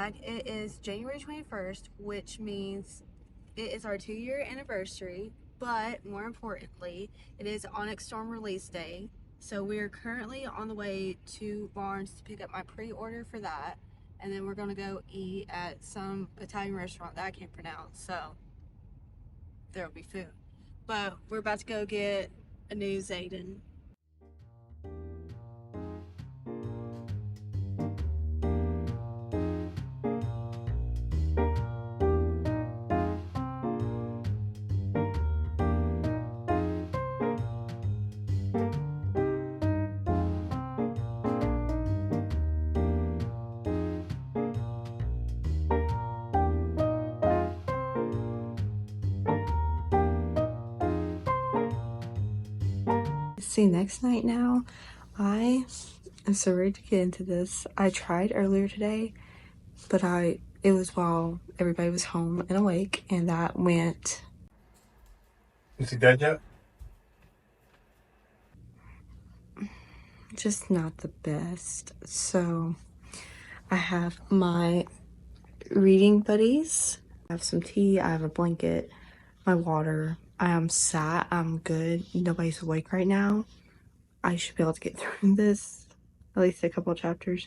back. It is January 21st, which means it is our 2-year anniversary, but more importantly, it is Onyx Storm release day. So we are currently on the way to Barnes to pick up my pre-order for that, and then we're gonna go eat at some Italian restaurant that I can't pronounce, so there will be food. But we're about to go get a new Zayden. See, next night now, I am so ready to get into this. I tried earlier today, but it was while everybody was home and awake, and that went Is he dead yet? just not the best. So I have my reading buddies. I have some tea, I have a blanket, my water. I am sat, I'm good. Nobody's awake right now. I should be able to get through this, at least a couple chapters.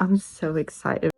I'm so excited.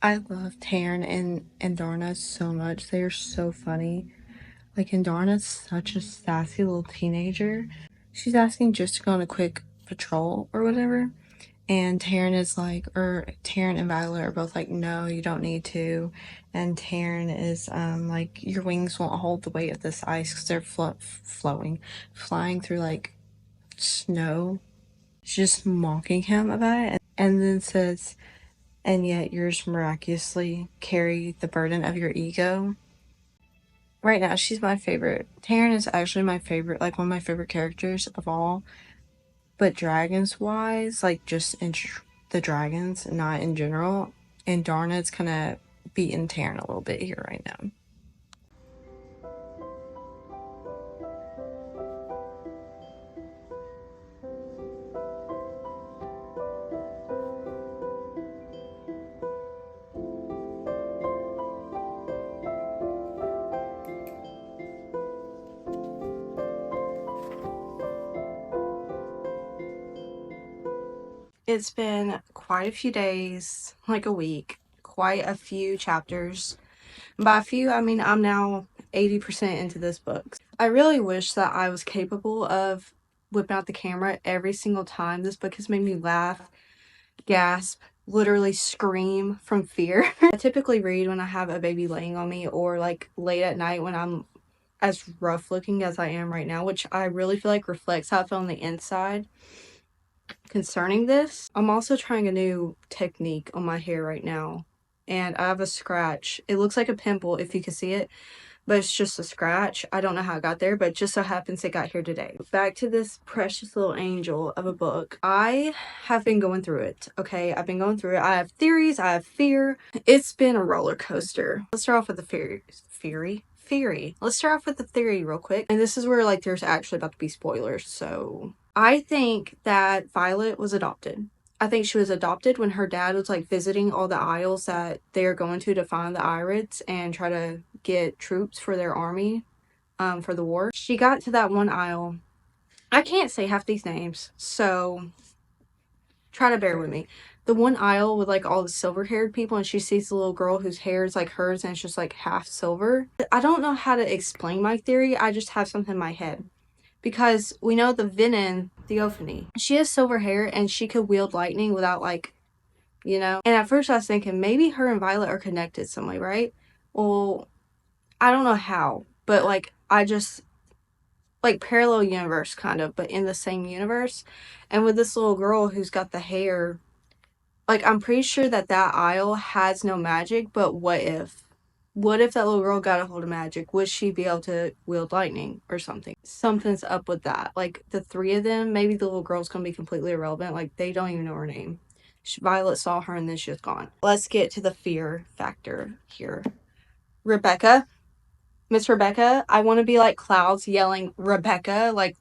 I love Taryn and Darna so much. They are so funny. Like, and Darna's such a sassy little teenager. She's asking just to go on a quick patrol or whatever. And Taryn is like, or Taryn and Violet are both like, no, you don't need to. And Taryn is like, your wings won't hold the weight of this ice because they're flying through like snow. She's just mocking him about it. And then says, and yet yours miraculously carry the burden of your ego. Right now, she's my favorite. Taryn is actually my favorite, like one of my favorite characters of all. But dragons wise, like just in the dragons, not in general. And Darna's kind of beating Taryn a little bit here right now. It's been quite a few days, like a week, quite a few chapters. By a few, I mean I'm now 80% into this book. I really wish that I was capable of whipping out the camera every single time. This book has made me laugh, gasp, literally scream from fear. I typically read when I have a baby laying on me or like late at night when I'm as rough looking as I am right now, which I really feel like reflects how I feel on the inside concerning this. I'm also trying a new technique on my hair right now, and I have a scratch. It looks like a pimple if you can see it, but it's just a scratch. I don't know how it got there, but it just so happens it got here today. Back to this precious little angel of a book. I have been going through it, okay? I've been going through it. I have theories, I have fear. It's been a roller coaster. Let's start off with the theory. Let's start off with the theory real quick. And this is where like there's actually about to be spoilers, so I think that Violet was adopted. I think she was adopted when her dad was like visiting all the isles that they are going to find the Irids and try to get troops for their army for the war. She got to that one isle. I can't say half these names, so try to bear with me. The one isle with like all the silver haired people, and she sees the little girl whose hair is like hers and it's just like half silver. I don't know how to explain my theory. I just have something in my head. Because we know the Venin, Theophany, she has silver hair and she could wield lightning without like, you know. And at first I was thinking maybe her and Violet are connected some way, right? Well, I don't know how, but like like parallel universe kind of, but in the same universe. And with this little girl who's got the hair, like I'm pretty sure that aisle has no magic, but what if? What if that little girl got a hold of magic? Would she be able to wield lightning or something? Something's up with that. Like the three of them, maybe the little girl's gonna be completely irrelevant. Like they don't even know her name. Violet saw her and then she was gone. Let's get to the fear factor here. Rebecca, Miss Rebecca, I want to be like Clouds yelling Rebecca, like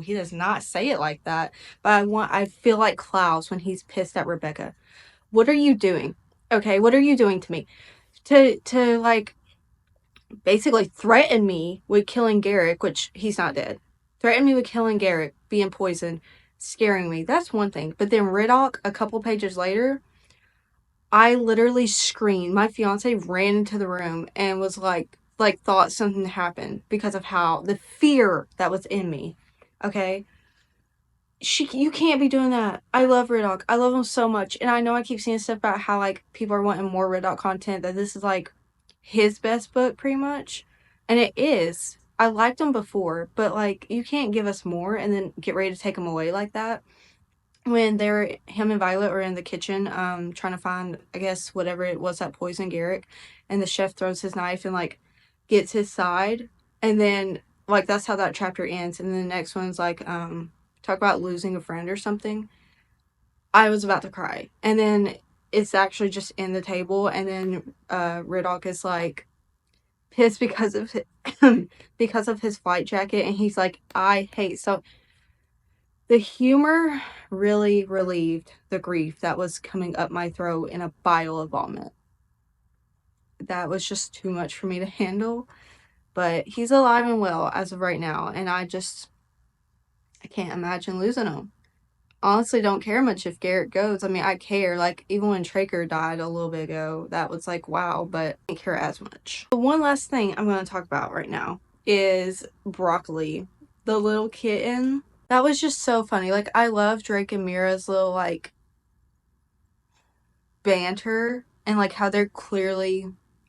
he does not say it like that, but I feel like Clouds when he's pissed at Rebecca. What are you doing? Okay, what are you doing to me? To like basically threaten me with killing Garrick, which he's not dead. Threaten me with killing Garrick, being poisoned, scaring me. That's one thing. But then Riddock, a couple pages later, I literally screamed. My fiance ran into the room and was like thought something happened because of how the fear that was in me. Okay? You can't be doing that. I love Riddock. I love him so much. And I know I keep seeing stuff about how like people are wanting more Riddock content, that this is like his best book pretty much. And it is. I liked him before, but like you can't give us more and then get ready to take him away like that. When him and Violet are in the kitchen, trying to find, I guess, whatever it was that poisoned Garrick, and the chef throws his knife and like gets his side, and then like that's how that chapter ends, and then the next one's like talk about losing a friend or something. I was about to cry, and then it's actually just in the table, and then Riddock is like pissed because of because of his flight jacket, and he's like, I hate so. The humor really relieved the grief that was coming up my throat in a bile of vomit. That was just too much for me to handle. But he's alive and well as of right now, and I can't imagine losing him. Honestly, don't care much if Garrett goes. I mean, I care. Like, even when Traker died a little bit ago, that was like, wow, but I don't care as much. The one last thing I'm going to talk about right now is Broccoli, the little kitten. That was just so funny. Like, I love Drake and Mira's little, like, banter and, like, how they're clearly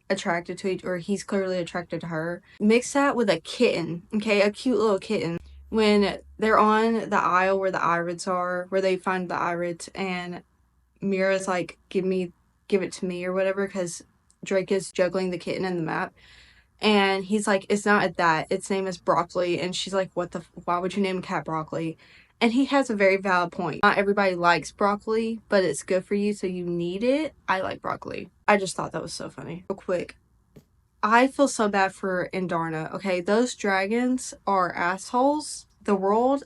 attracted to or he's clearly attracted to her. Mix that with a kitten, okay? A cute little kitten. When they're on the aisle where the irids are, where they find the irids, and Mira's like, give it to me or whatever, because Drake is juggling the kitten in the map. And he's like, it's not that, its name is Broccoli. And she's like, why would you name a cat Broccoli? And he has a very valid point. Not everybody likes broccoli, but it's good for you, so you need it. I like broccoli. I just thought that was so funny. Real quick, I feel so bad for Indarna, okay? Those dragons are assholes. The world,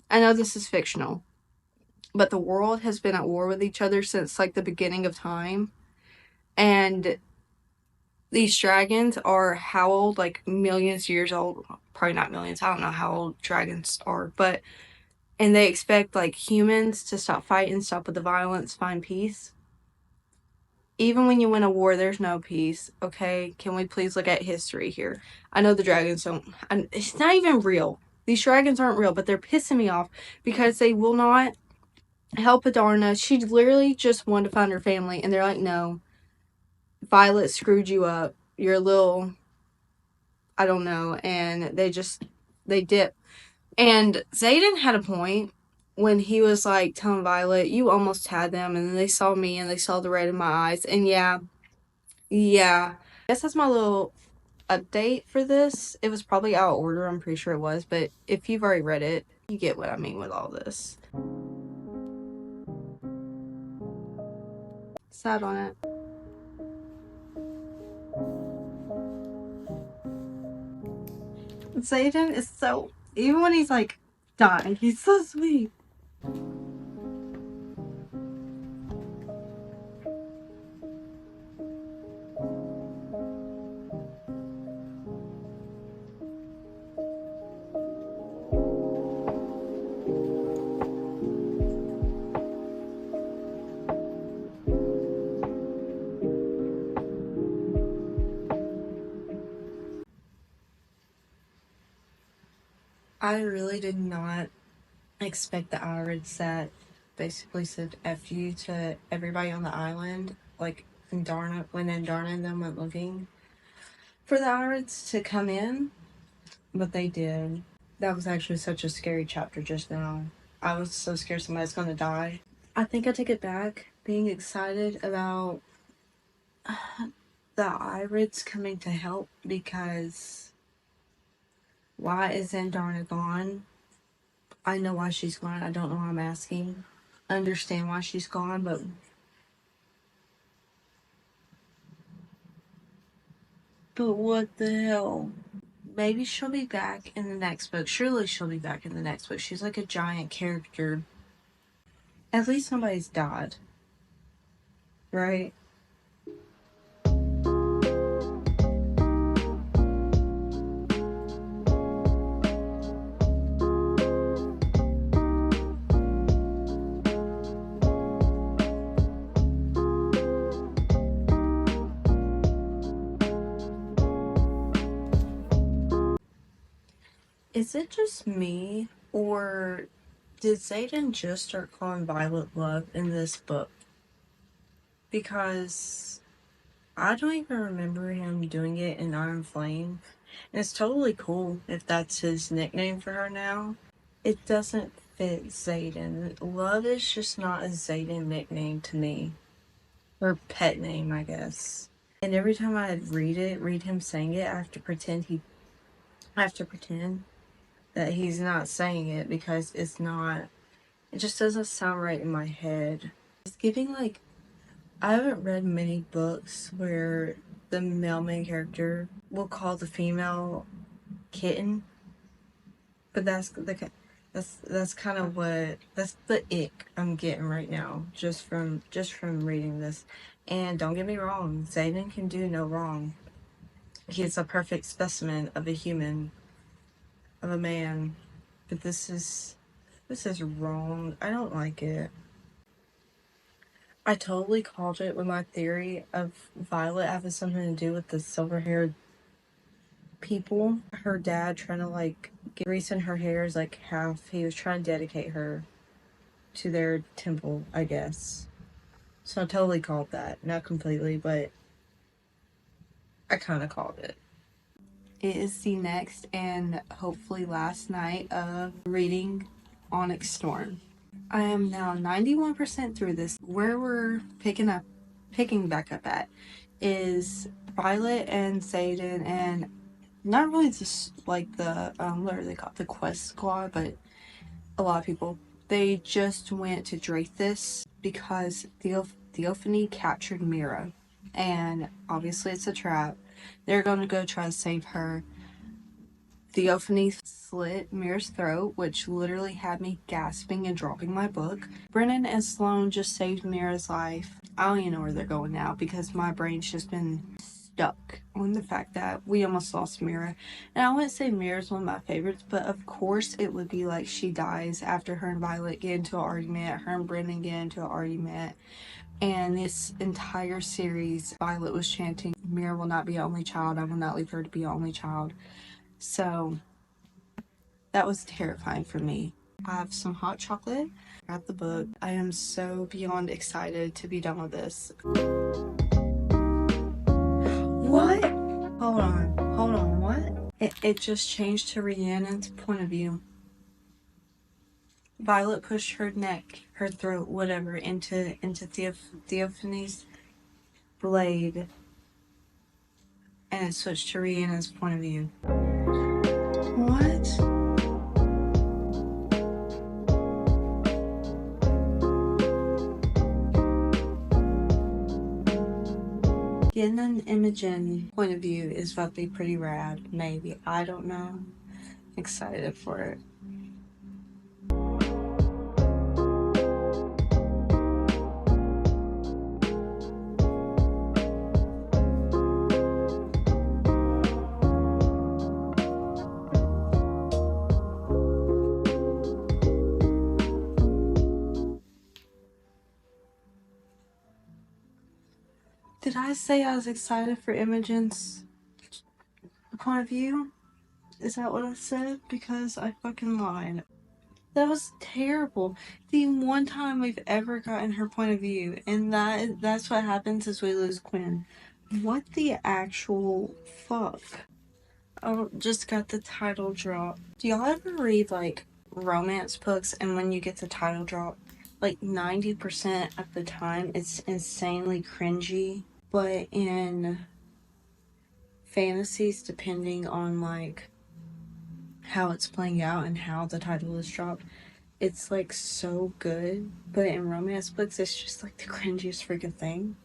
I know this is fictional, but the world has been at war with each other since, like, the beginning of time. And these dragons are how old? Like millions years old. Probably not millions. I don't know how old dragons are, but and they expect like humans to stop fighting, stop with the violence, find peace. Even when you win a war, there's no peace. Okay, can we please look at history here? I know the dragons don't. It's not even real. These dragons aren't real, but they're pissing me off because they will not help Adarna. She literally just wanted to find her family, and they're like, no, Violet screwed you up. You're a little, I don't know, and they dip. And Zayden had a point when he was like telling Violet, you almost had them, and then they saw me and they saw the red in my eyes. And yeah. I guess that's my little update for this. It was probably out of order, I'm pretty sure it was, but if you've already read it, you get what I mean with all this. Sad on it. Zayden is so, even when he's like dying, he's so sweet. I really did not expect the Irids that basically said F you to everybody on the island, like Indarna, when Indarna and them went looking for the Irids to come in, but they did. That was actually such a scary chapter just now. I was so scared somebody's gonna die. I think I take it back, being excited about the Irids coming to help, because why is Zandarna gone? I know why she's gone. I don't know why I'm asking. I understand why she's gone, but what the hell? Maybe she'll be back in the next book. Surely she'll be back in the next book. She's like a giant character. At least nobody's died, right? Is it just me, or did Zayden just start calling Violet Love in this book? Because I don't even remember him doing it in Iron Flame. And it's totally cool if that's his nickname for her now. It doesn't fit Zayden. Love is just not a Zayden nickname to me. Or pet name, I guess. And every time I read him saying it, I have to pretend that he's not saying it, because it just doesn't sound right in my head. It's giving like, I haven't read many books where the male main character will call the female kitten, but that's kind of that's the ick I'm getting right now, just from reading this. And don't get me wrong, Zayden can do no wrong. He's a perfect specimen of a human, of a man. But this is wrong. I don't like it. I totally called it with my theory of Violet having something to do with the silver haired people. Her dad trying to like get grease in her hair is like half, he was trying to dedicate her to their temple, I guess. So I totally called that. Not completely, but I kind of called it. It is the next and hopefully last night of reading Onyx Storm. I am now 91% through this. Where we're picking back up at is Violet and Zayden, and not really just like the what are they called, the quest squad, but a lot of people. They just went to Drathis because Theophany captured Mira, and obviously it's a trap. They're going to go try to save her. Theophany slit Mira's throat, which literally had me gasping and dropping my book. Brennan and Sloane just saved Mira's life. I don't even know where they're going now, because my brain's just been stuck on the fact that we almost lost Mira. And I wouldn't say Mira's one of my favorites, but of course it would be like she dies after her and Violet get into an argument, her and Brennan get into an argument. And this entire series, Violet was chanting, Mira will not be an only child, I will not leave her to be an only child. So that was terrifying for me. I have some hot chocolate. Got the book. I am so beyond excited to be done with this. What? Hold on, what? It just changed to Rhiannon's point of view. Violet pushed her neck, her throat, whatever, into Theophany's blade, and it switched to Rhiannon's point of view. What? Getting an Imogen point of view is about to be pretty rad, maybe. I don't know. Excited for it. Did I say I was excited for Imogen's point of view? Is that what I said? Because I fucking lied. That was terrible. The one time we've ever gotten her point of view, and that's what happens as we lose Quinn. What the actual fuck? Oh, just got the title drop. Do y'all ever read like romance books and when you get the title drop, like 90% of the time it's insanely cringy, but in fantasies, depending on like how it's playing out and how the title is dropped, it's like so good. But in romance books, it's just like the cringiest freaking thing.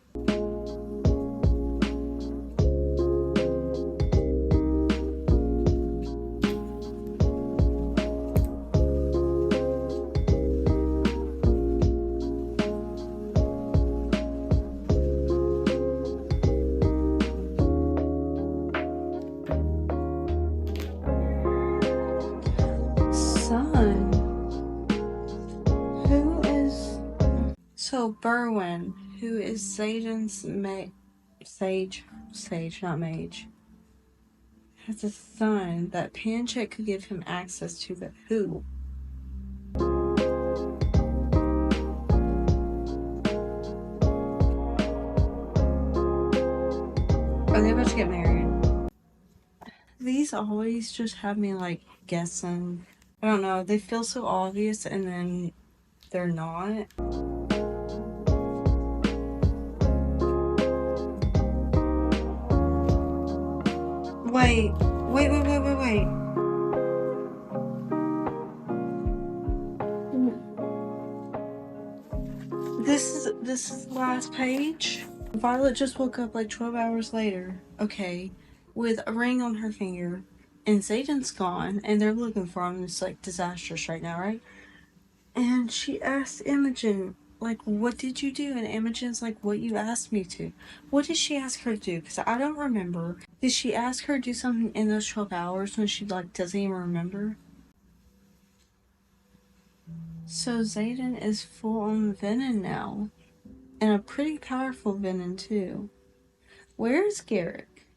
Son, who is so Berwin, who is Satan's sage, not mage, has a son that Panchek could give him access to, but who? Are they about to get married? These always just have me like guessing. I don't know, they feel so obvious and then they're not. Wait. This is the last page. Violet just woke up like 12 hours later, okay, with a ring on her finger, and Zayden's gone, and they're looking for him. It's like disastrous right now, right? And she asked Imogen, like, what did you do? And Imogen's like, what you asked me to. What did she ask her to do? Because I don't remember. Did she ask her to do something in those 12 hours when she, like, doesn't even remember? So Zayden is full on venom now. And a pretty powerful venom, too. Where's Garrick?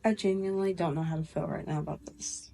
I genuinely don't know how to feel right now about this.